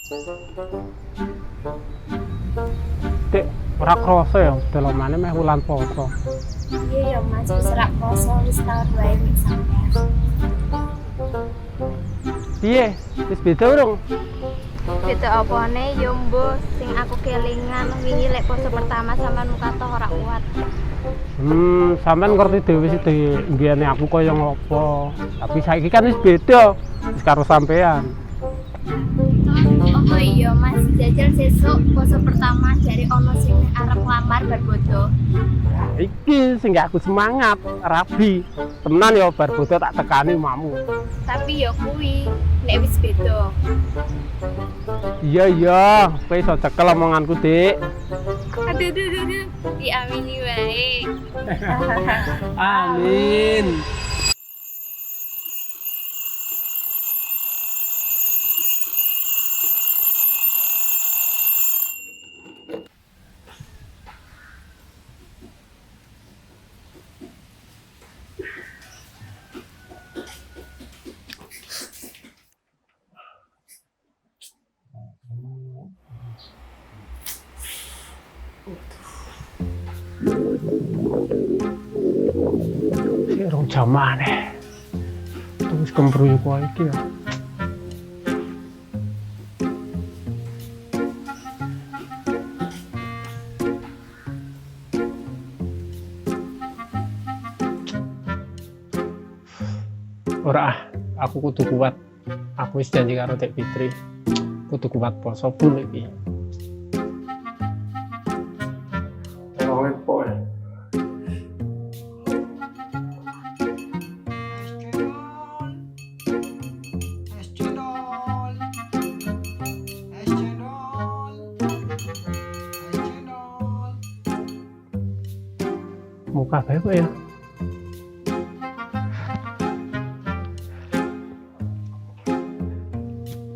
Dek, ora krasa ya delomane meh wulan poso. Iya ya Mas, wis rak poso wis tahun wae wis sampean. Piye? Wis beda urung? Beda apane yo mbuh sing aku kelingan wingi lek poso pertama sampean muka toh ora kuat. Sampean ngerti dhewe sih mbiyane aku kaya ngopo. Tapi saiki kan wis beda. Wis karo sampean. Oh iya Mas, jajal sesuk poso pertama dari ono sing arep nglamar bar bodo. Iki sing gak aku semangat, rabi. Tenan ya bar bodo tak tekani mamu. Tapi yo kuwi lek wis beda. Iya, kowe iso cekel omonganku, Dik. Aduh. Diamini wae. Amin. Rong jam maneh. Terus kembru kok iki ya. Ora, aku kudu kuat. Aku wis janji karo Dek Fitri. Kudu kuat poso pun iki. Ora lepo ya. Muka bae kok ya.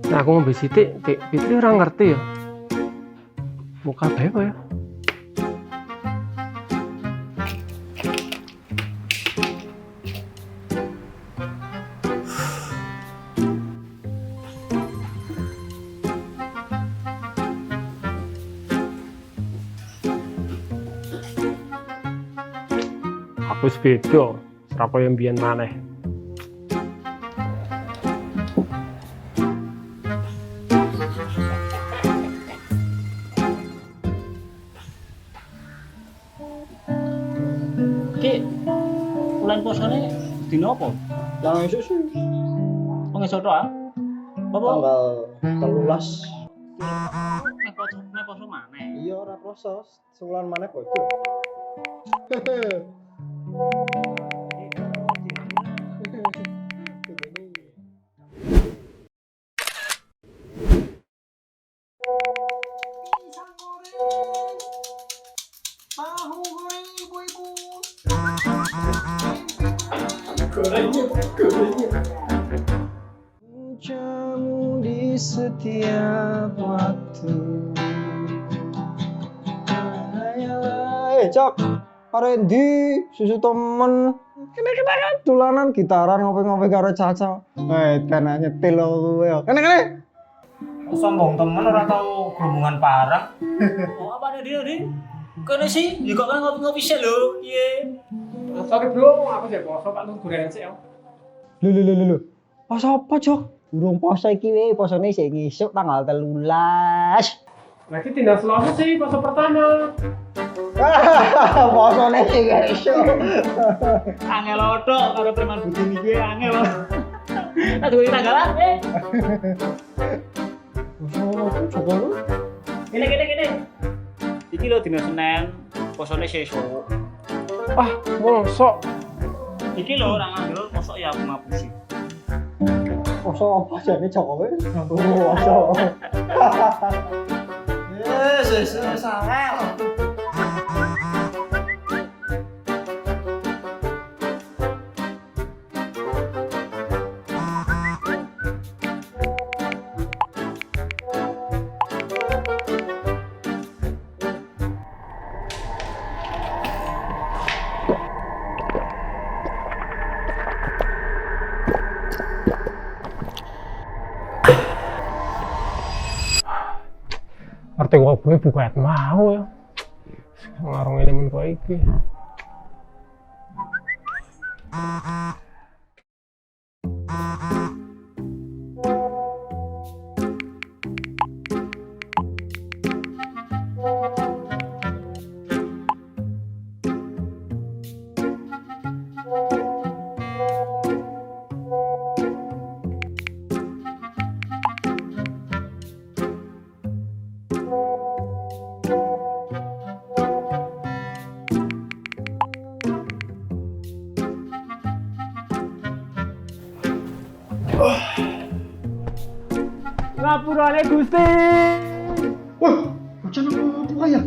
Nah, aku ngombe sithik, Dek Fitri ora ngerti ya. Muka bae kok ya. Aku wis beda, ora kaya mbiyen maneh. Ki, bulan posone dina apa? Yang esuk sih Wong esuk tok ah. Apa? tanggal 13. Nek poso maneh. Iya ora proses, sebulan maneh bodo. Tahu goreng ibu-ibu. Jamu di setiap waktu. Cok, Arendi, susu temen. Kene kan dolanan gitaran ngopi-ngopi karo Caca. Kan nyetil kowe. Kene. Sombong temen ora tau hubungan parah. Oh, apa dia, Din? Kene sih, ya kok kan ngopi-ngopi sih lho. Piye? Sorry bro, aku jek poso Pak Nur gorengan sik ya. Lho. Pas apa, Cok? Durung poso iki we, posone sik ngisuk tanggal 13. Lagi dina Selasa sih poso pertama. Posone sik ngisuk. Angel otok karo preman budi iki angel. Tak duwe tanggalan, Poso coba lu. Kene. Iki lho dina Senin, posone sesuk. Wah, mosok. Iki lho ora nganggur, mosok ya aku ngapusi. Poso apa jane Jokowi? Poso. Yes, salah. Arti kok gue buka mau ya. Ngarung ini men kowe iki. Ngapurane Gusti. Wah, bocah apa ya?